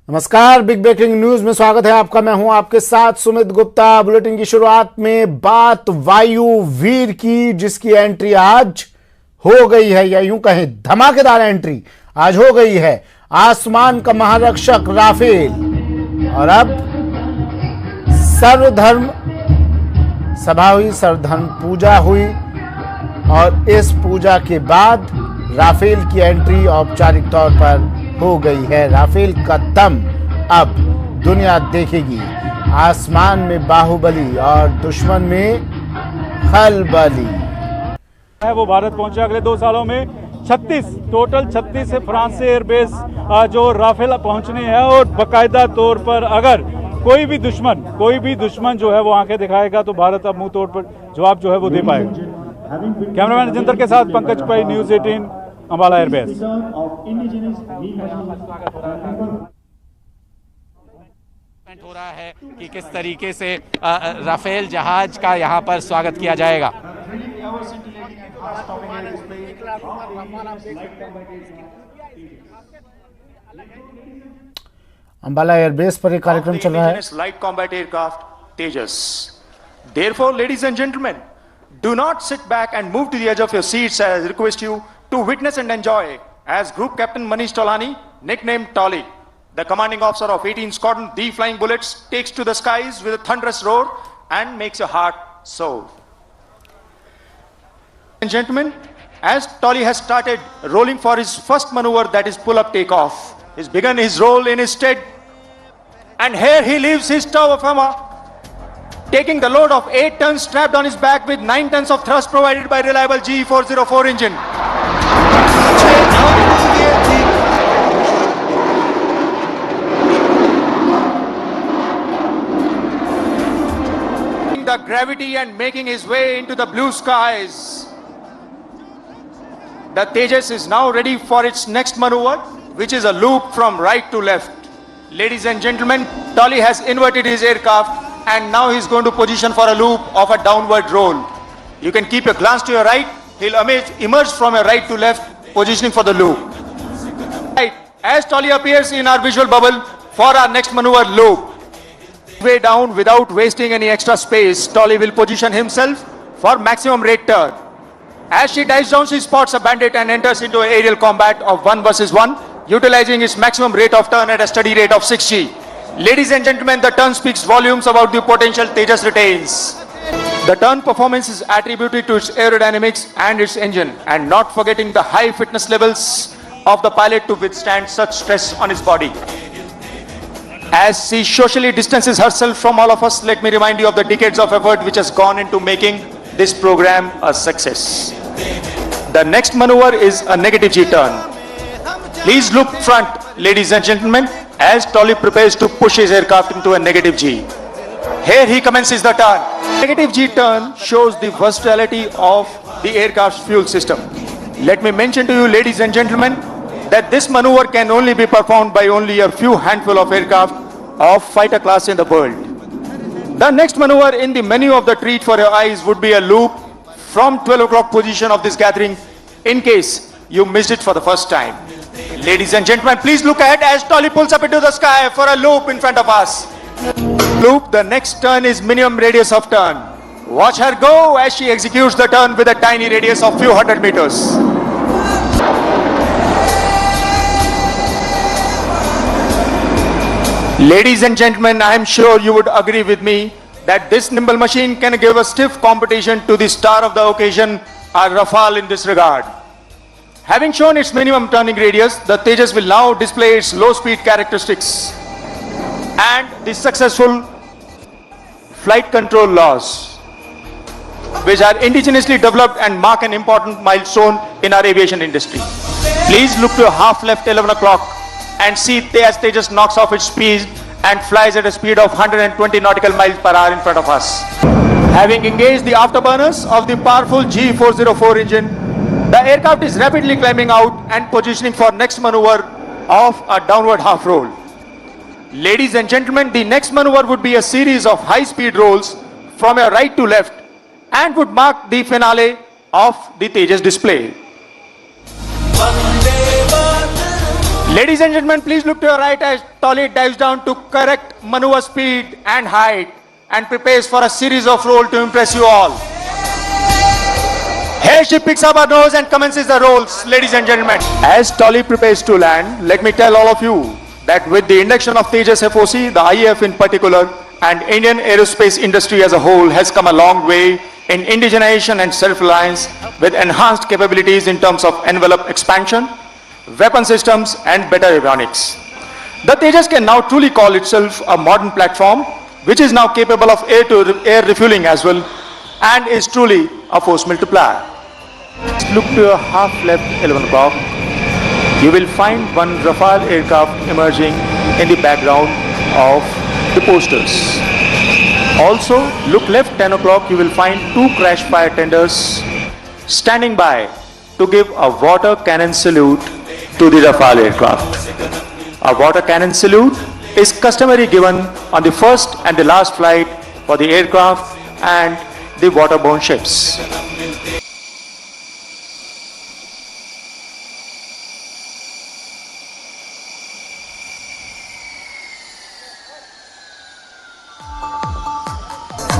नमस्कार, big breaking news में स्वागत है आपका। मैं हूं आपके साथ सुमित गुप्ता। बुलेटिन की शुरुआत में बात वायु वीर की, जिसकी एंट्री आज हो गई है, या यूं कहें धमाकेदार एंट्री आज हो गई है। आसमान का महारक्षक राफेल, और अब सर्वधर्म सभा हुई, सर्वधर्म पूजा हुई, और इस पूजा के बाद राफेल की एंट्री औपचारिक तौर पर हो गई है। राफेल का दम अब दुनिया देखेगी। आसमान में बाहुबली और दुश्मन में खलबली है वो भारत पहुंचा अगले 2 सालों में। 36 फ्रांस से एयरबेस जो राफेल पहुंचने हैं, और बाकायदा तौर पर अगर कोई भी दुश्मन जो है वो आंखें दिखाएगा तो भारत अब मुंह तोड़ पर जवाब जो है वो दे पाएगा। कैमरामैन जिंदर के साथ पंकज पाई, न्यूज 18, अंबाला एयरबेस। हो रहा है कि किस तरीके से राफेल जहाज का यहां पर स्वागत किया जाएगा। अंबाला एयरबेस पर एक कार्यक्रम चल रहा है। Light combat aircraft Tejas. Therefore, ladies and gentlemen, do not sit back and move to the edge of your seats as I request you to witness and enjoy as Group Captain Manish Tolani, nicknamed Tolly, the commanding officer of 18 Squadron D Flying Bullets, takes to the skies with a thunderous roar and makes your heart soar. Ladies and gentlemen, as Tolly has started rolling for his first maneuver, that is pull-up takeoff, he's begun his roll in his stead, and here he leaves his tower firma, taking the load of 8 tons strapped on his back with 9 tons of thrust provided by reliable GE404 engine. The gravity and making his way into the blue skies. The Tejas is now ready for its next maneuver, which is a loop from right to left. Ladies and gentlemen, Tolly has inverted his aircraft, and now he's going to position for a loop of a downward roll. You can keep your glance to your right. He'll emerge from your right to left, positioning for the loop. Right, as Tolly appears in our visual bubble for our next maneuver loop. Way down without wasting any extra space, Tolly will position himself for maximum rate turn. As she dives down, she spots a bandit and enters into an aerial combat of 1 versus 1, utilizing its maximum rate of turn at a steady rate of 6G. Ladies and gentlemen, the turn speaks volumes about the potential Tejas retains. The turn performance is attributed to its aerodynamics and its engine, and not forgetting the high fitness levels of the pilot to withstand such stress on his body. As she socially distances herself from all of us, let me remind you of the decades of effort which has gone into making this program a success. The next maneuver is a negative G turn. Please look front, ladies and gentlemen, as Tolly prepares to push his aircraft into a negative G. Here he commences the turn. Negative G turn shows the versatility of the aircraft's fuel system. Let me mention to you, ladies and gentlemen, that this maneuver can only be performed by only a few handful of aircraft of fighter class in the world. The next maneuver in the menu of the treat for your eyes would be a loop from 12 o'clock position of this gathering, in case you missed it for the first time. Ladies and gentlemen, please look ahead as Tolly pulls up into the sky for a loop in front of us. Loop, the next turn is minimum radius of turn. Watch her go as she executes the turn with a tiny radius of few hundred meters. Ladies and gentlemen, I am sure you would agree with me that this nimble machine can give a stiff competition to the star of the occasion, our Rafale in this regard. Having shown its minimum turning radius, the Tejas will now display its low speed characteristics and the successful flight control laws, which are indigenously developed and mark an important milestone in our aviation industry. Please look to half left 11 o'clock and see as Tejas knocks off its speed and flies at a speed of 120 nautical miles per hour in front of us. Having engaged the afterburners of the powerful G404 engine, the aircraft is rapidly climbing out and positioning for next maneuver of a downward half roll. Ladies and gentlemen, the next maneuver would be a series of high-speed rolls from your right to left and would mark the finale of the Tejas display. Ladies and gentlemen, please look to your right as Tolly dives down to correct maneuver speed and height and prepares for a series of rolls to impress you all. Here she picks up her nose and commences the rolls, ladies and gentlemen. As Tolly prepares to land, let me tell all of you that with the induction of Tejas FOC, the IAF in particular, and Indian aerospace industry as a whole has come a long way in indigenization and self-reliance with enhanced capabilities in terms of envelope expansion, weapon systems and better avionics. The Tejas can now truly call itself a modern platform which is now capable of air-to-air refueling as well and is truly a force multiplier. Look to your half left 11 o'clock. You will find one Rafale aircraft emerging in the background of the posters. Also, look left 10 o'clock, you will find two crash fire tenders standing by to give a water cannon salute to the Rafale aircraft. A water cannon salute is customary given on the first and the last flight for the aircraft and the waterborne ships.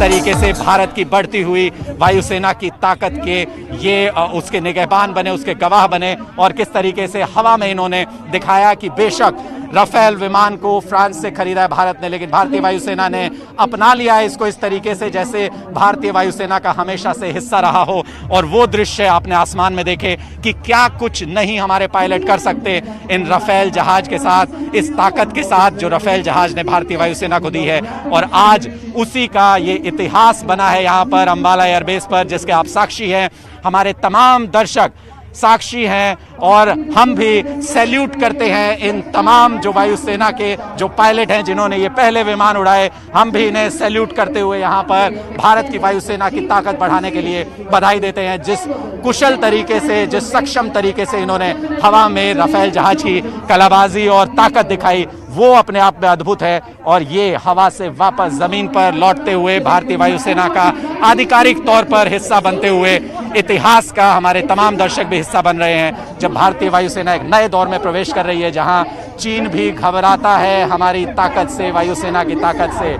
तरीके से भारत की बढ़ती हुई वायुसेना की ताकत के ये उसके निगहबान बने, उसके गवाह बने और किस तरीके से हवा में इन्होंने दिखाया कि बेशक राफेल विमान को फ्रांस से खरीदा है भारत ने, लेकिन भारतीय वायुसेना ने अपना लिया है इसको इस तरीके से जैसे भारतीय वायुसेना का हमेशा से हिस्सा रहा हो। और वो दृश्य आपने आसमान में देखे कि क्या कुछ नहीं हमारे पायलट कर सकते इन राफेल जहाज के साथ, इस ताकत के साथ जो राफेल जहाज ने भारतीय वायुसेना को दी है। और आज उसी का ये इतिहास बना है यहाँ पर अंबाला एयरबेस पर, जिसके आप साक्षी हैं, हमारे तमाम दर्शक साक्षी हैं और हम भी सैल्यूट करते हैं इन तमाम जो वायुसेना के जो पायलट हैं जिन्होंने ये पहले विमान उड़ाए। हम भी इन्हें सैल्यूट करते हुए यहाँ पर भारत की वायुसेना की ताकत बढ़ाने के लिए बधाई देते हैं। जिस कुशल तरीके से, जिस सक्षम तरीके से इन्होंने हवा में राफेल जहाज की कलाबाजी और ताकत दिखाई, वो अपने आप में अद्भुत है। और ये हवा से वापस जमीन पर लौटते हुए भारतीय वायुसेना का आधिकारिक तौर पर हिस्सा बनते हुए इतिहास का हमारे तमाम दर्शक भी हिस्सा बन रहे हैं, जब भारतीय वायुसेना एक नए दौर में प्रवेश कर रही है जहां चीन भी घबराता है हमारी ताकत से, वायुसेना की ताकत से।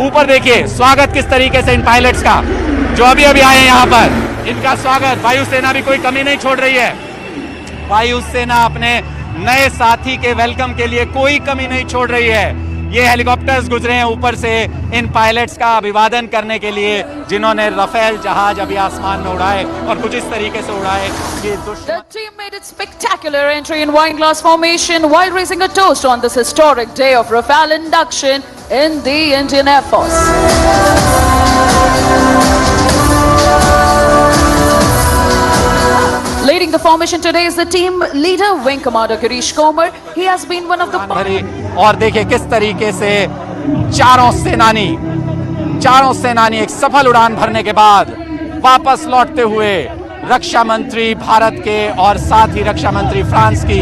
ऊपर देखिए स्वागत किस तरीके से इन पायलट्स का जो अभी अभी आए यहाँ पर, इनका स्वागत वायुसेना भी कोई कमी नहीं छोड़ रही है। वायुसेना अपने नए साथी के वेलकम के लिए कोई कमी नहीं छोड़ रही है। ये हेलीकॉप्टर्स गुजरे हैं ऊपर से इन पायलट्स का अभिवादन करने के लिए जिन्होंने राफेल जहाज अभी आसमान में उड़ाए और कुछ इस तरीके से उड़ाए। The team made its spectacular entry in wine glass formation while raising a toast on this historic day of Rafale induction in the Indian Air Force. Leading the formation today is the team leader, Wing Commander Girish Komar. He has been one of the... और देखिए किस तरीके से चारों सेनानी एक सफल उड़ान भरने के बाद वापस लौटते हुए रक्षा मंत्री भारत के और साथ ही रक्षा मंत्री फ्रांस की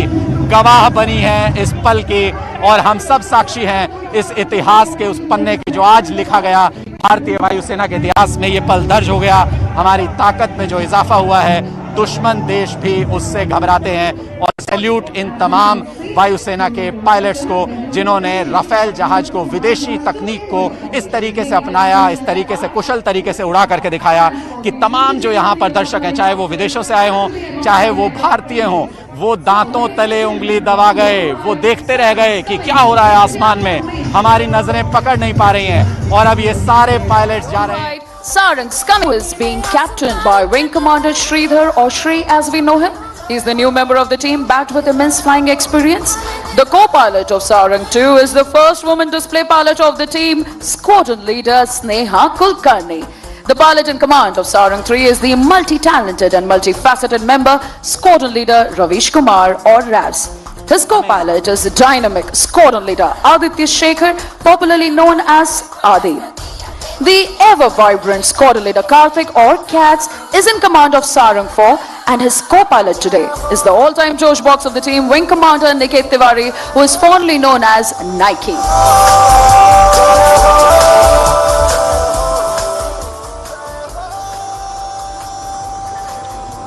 गवाह बनी है इस पल की। और हम सब साक्षी हैं इस इतिहास के उस पन्ने की जो आज लिखा गया। भारतीय वायुसेना के इतिहास में ये पल दर्ज हो गया। हमारी ताकत में जो इजाफा हुआ है, दुश्मन देश भी उससे घबराते हैं। और सैल्यूट इन तमाम वायुसेना के पायलट्स को जिन्होंने राफेल जहाज को, विदेशी तकनीक को इस तरीके से अपनाया, इस तरीके से कुशल तरीके से उड़ा करके दिखाया कि तमाम जो यहाँ पर दर्शक हैं, चाहे वो विदेशों से आए हों, चाहे वो भारतीय हों, वो दांतों तले उंगली दबा गए, वो देखते रह गए कि क्या हो रहा है आसमान में, हमारी नजरें पकड़ नहीं पा रही हैं। और अब ये सारे पायलट्स जा रहे हैं। Sarang Skanu is being captained by Wing Commander Sridhar, or Shri as we know him. He's the new member of the team backed with immense flying experience. The co-pilot of Sarang 2 is the first woman display pilot of the team, Squadron Leader Sneha Kulkarni. The pilot in command of Sarang 3 is the multi-talented and multifaceted member, Squadron Leader Ravish Kumar, or Ravs. His co-pilot is the dynamic Squadron Leader Aditya Shekhar, popularly known as Adi. The ever-vibrant Squadron Leader Karthik, or Cats, is in command of Sarang 4, and his co-pilot today is the all-time Josh box of the team, Wing Commander Niket Tiwari, who is fondly known as Nike.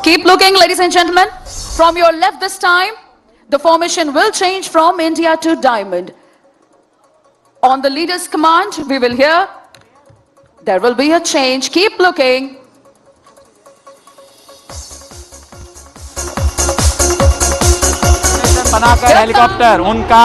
Keep looking, ladies and gentlemen. From your left this time, The formation will change from India to Diamond. On the leader's command, we will hear there will be a change. Keep looking. बनाकर helicopter उनका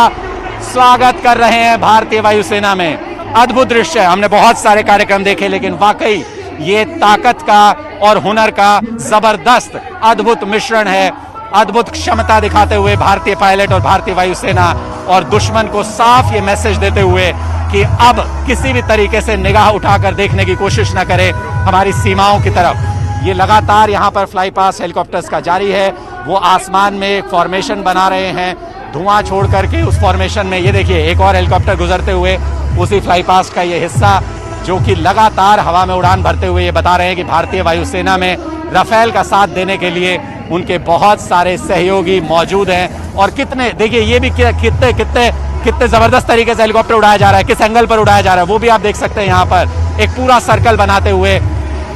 स्वागत कर रहे हैं भारतीय वायुसेना में। अद्भुत दृश्य, हमने बहुत सारे कार्यक्रम देखे, लेकिन वाकई ये ताकत का और हुनर का जबरदस्त अद्भुत मिश्रण है। अद्भुत क्षमता दिखाते हुए भारतीय पायलट और भारतीय वायुसेना, और दुश्मन को साफ ये मैसेज देते हुए कि अब किसी भी तरीके से निगाह उठाकर देखने की कोशिश न करें हमारी सीमाओं की तरफ। ये लगातार यहाँ पर फ्लाई पास हेलीकॉप्टर्स का जारी है। वो आसमान में एक फॉर्मेशन बना रहे हैं, धुआं छोड़ करके उस फॉर्मेशन में ये देखिए एक और हेलीकॉप्टर गुजरते हुए उसी फ्लाई पास का ये हिस्सा, जो कि लगातार हवा में उड़ान भरते हुए ये बता रहे हैं कि भारतीय वायुसेना में राफेल का साथ देने के लिए उनके बहुत सारे सहयोगी मौजूद हैं। और कितने देखिए ये भी कितने जबरदस्त तरीके से हेलीकॉप्टर उड़ाया जा रहा है, किस एंगल पर उड़ाया जा रहा है वो भी आप देख सकते हैं। यहाँ पर एक पूरा सर्कल बनाते हुए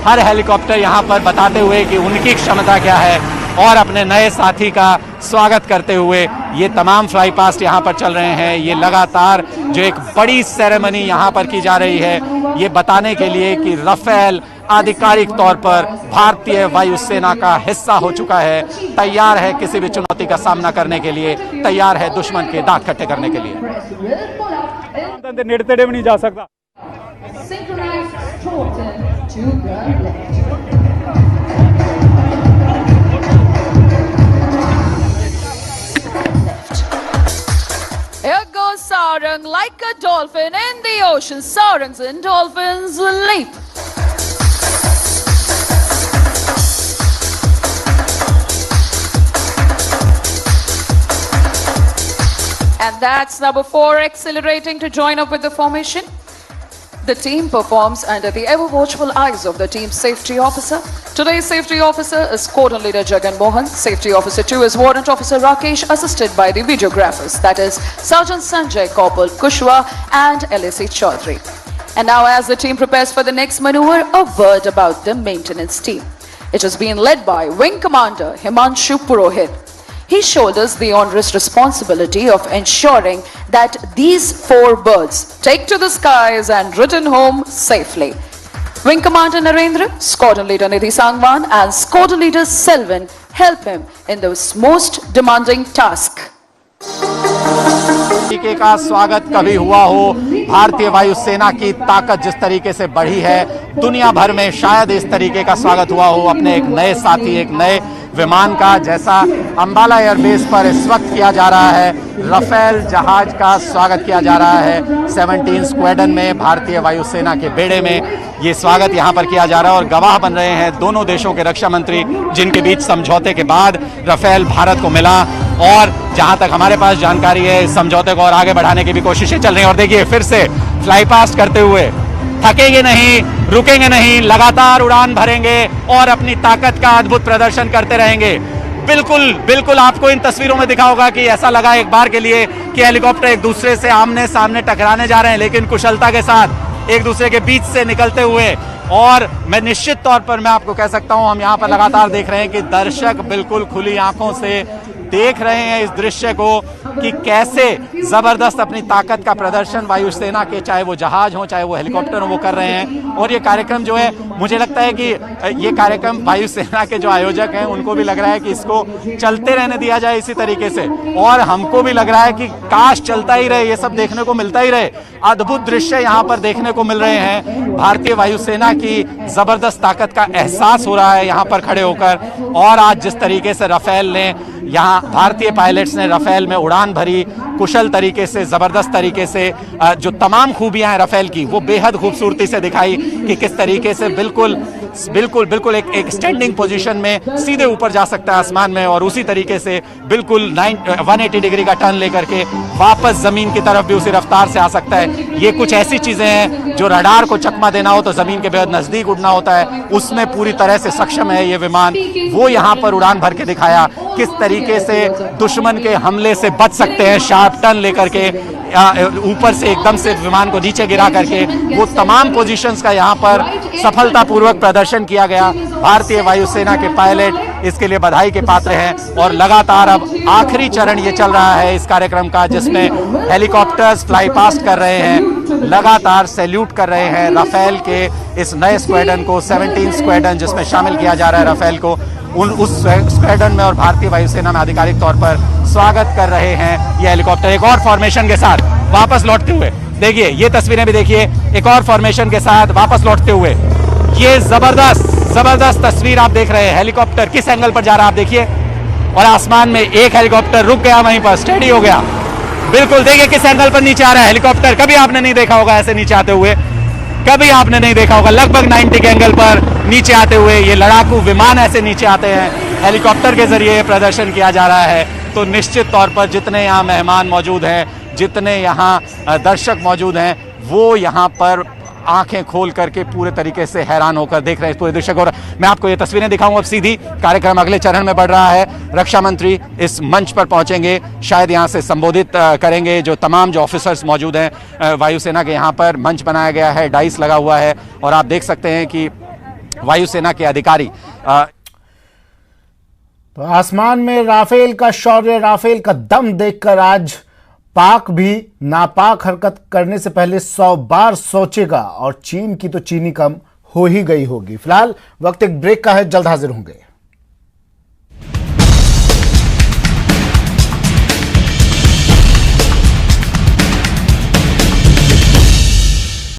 हर हेलीकॉप्टर यहाँ पर बताते हुए कि उनकी क्षमता क्या है, और अपने नए साथी का स्वागत करते हुए ये तमाम फ्लाई पास्ट यहाँ पर चल रहे हैं। ये लगातार जो एक बड़ी सेरेमनी यहाँ पर की जा रही है, ये बताने के लिए कि राफेल आधिकारिक तौर पर भारतीय वायुसेना का हिस्सा हो चुका है, तैयार है किसी भी चुनौती का सामना करने के लिए, तैयार है दुश्मन के दांत खट्टे करने के लिए। नेड़ते भी नहीं जा सकता। Here goes Sarang like a dolphin in the ocean. Sarangs and dolphins leap. And that's number 4 accelerating to join up with the formation. The team performs under the ever-watchful eyes of the team's safety officer. Today's safety officer is Squadron Leader Jagan Mohan. Safety Officer 2 is Warrant Officer Rakesh, assisted by the videographers, that is Sergeant Sanjay Kaupal Kushwa and LAC Chaudhary. And now, as the team prepares for the next maneuver, a word about the maintenance team. It has been led by Wing Commander Himanshu Purohit. He shoulders the onerous responsibility of ensuring that these 4 birds take to the skies and return home safely. Wing Commander Narendra, Squadron Leader Nidhi Sangwan and Squadron Leader Selvan help him in this most demanding task. तरीके का स्वागत कभी हुआ हो, भारतीय वायुसेना की ताकत जिस तरीके से बढ़ी है, दुनिया भर में शायद इस तरीके का स्वागत हुआ हो अपने एक नए साथी, एक नए विमान का, जैसा अंबाला एयरबेस पर इस वक्त किया जा रहा है। राफेल जहाज का स्वागत किया जा रहा है 17 स्क्वाड्रन में, भारतीय वायुसेना के बेड़े में ये स्वागत यहाँ पर किया जा रहा है। और गवाह बन रहे हैं दोनों देशों के रक्षा मंत्री, जिनके बीच समझौते के बाद राफेल भारत को मिला, और जहां तक हमारे पास जानकारी है इस समझौते को और आगे बढ़ाने की भी कोशिशें चल रही हैं। और देखिए फिर से फ्लाई पास्ट करते हुए थकेंगे नहीं, रुकेंगे नहीं, लगातार उड़ान भरेंगे और अपनी ताकत का अद्भुत प्रदर्शन करते रहेंगे। बिल्कुल आपको इन तस्वीरों में दिखा होगा कि ऐसा लगा एक बार के लिए कि हेलीकॉप्टर एक दूसरे से आमने सामने टकराने जा रहे हैं, लेकिन कुशलता के साथ एक दूसरे के बीच से निकलते हुए। और मैं निश्चित तौर पर मैं आपको कह सकता हूं, हम यहाँ पर लगातार देख रहे हैं कि दर्शक बिल्कुल खुली आंखों से देख रहे हैं इस दृश्य को कि कैसे जबरदस्त अपनी ताकत का प्रदर्शन वायुसेना के, चाहे वो जहाज हो चाहे वो हेलीकॉप्टर हो, वो कर रहे हैं। और ये कार्यक्रम जो है, मुझे लगता है कि ये कार्यक्रम वायुसेना के जो आयोजक हैं उनको भी लग रहा है कि इसको चलते रहने दिया जाए इसी तरीके से, और हमको भी लग रहा है कि काश चलता ही रहे, ये सब देखने को मिलता ही रहे। अद्भुत दृश्य यहाँ पर देखने को मिल रहे हैं, भारतीय वायुसेना की जबरदस्त ताकत का एहसास हो रहा है यहाँ पर खड़े होकर। और आज जिस तरीके से राफेल ने, यहाँ भारतीय पायलट्स ने राफेल में उड़ान भरी, कुशल तरीके से, जबरदस्त तरीके से, जो तमाम खूबियां हैं राफेल की वो बेहद खूबसूरती से दिखाई कि किस तरीके से बिल्कुल एक स्टैंडिंग पोजीशन में सीधे ऊपर जा सकता है आसमान में, और उसी तरीके से बिल्कुल 180 डिग्री का टर्न लेकर के वापस जमीन की तरफ भी उसी रफ्तार से आ सकता है। ये कुछ ऐसी चीजें हैं जो रडार को चकमा देना हो तो जमीन के बेहद नजदीक उड़ना होता है, उसमें पूरी तरह से सक्षम है ये विमान। वो यहाँ पर उड़ान भर के दिखाया किस तरीके से दुश्मन के हमले से बच सकते हैं, शार्प टर्न लेकर के ऊपर से एकदम से विमान को नीचे गिरा करके। वो तमाम पोजीशंस का यहाँ पर सफलतापूर्वक प्रदर्शन किया गया। भारतीय वायुसेना के पायलट इसके लिए बधाई के पात्र हैं। और लगातार अब आखिरी चरण ये चल रहा है इस कार्यक्रम का, जिसमें हेलीकॉप्टर्स फ्लाई पास्ट कर रहे हैं, लगातार सैल्यूट कर रहे हैं राफेल के इस नए स्क्वाड्रन को, 17 स्क्वाड्रन जिसमें शामिल किया जा रहा है राफेल को, उस स्क्वाड्रन में और भारतीय वायुसेना में आधिकारिक तौर पर स्वागत कर रहे हैं ये हेलीकॉप्टर। एक और फॉर्मेशन के साथ वापस लौटते हुए, देखिए ये तस्वीरें भी देखिए, एक और फॉर्मेशन के साथ वापस लौटते हुए, ये जबरदस्त तस्वीर आप देख रहे हैं। हेलीकॉप्टर किस एंगल पर जा रहा है आप देखिए, और आसमान में एक हेलीकॉप्टर रुक गया, वहीं पर स्टेडी हो गया। बिल्कुल देखिए किस एंगल पर नीचे आ रहा है हेलीकॉप्टर। कभी आपने नहीं देखा होगा ऐसे नीचे आते हुए, कभी आपने नहीं देखा होगा। लगभग 90 के एंगल पर नीचे आते हुए ये लड़ाकू विमान ऐसे नीचे आते हैं। हेलीकॉप्टर के जरिए प्रदर्शन किया जा रहा है। तो निश्चित तौर पर जितने यहाँ मेहमान मौजूद हैं, जितने यहाँ दर्शक मौजूद हैं, वो यहाँ पर आंखें खोल करके पूरे तरीके से हैरान होकर देख रहे हैं इस पूरे दृश्य को। और मैं आपको ये तस्वीरें दिखाऊंगा। अब सीधी कार्यक्रम अगले चरण में बढ़ रहा है। रक्षा मंत्री इस मंच पर पहुंचेंगे, शायद यहां से संबोधित करेंगे। जो तमाम जो ऑफिसर्स मौजूद हैं वायुसेना के, यहाँ पर मंच बनाया गया है, डाइस लगा हुआ है, और आप देख सकते हैं कि वायुसेना के अधिकारी तो आसमान में राफेल का शौर्य, राफेल का दम देखकर आज पाक भी नापाक हरकत करने से पहले 100 बार सोचेगा, और चीन की तो चीनी कम हो ही गई होगी। फिलहाल वक्त एक ब्रेक का है, जल्द हाजिर होंगे।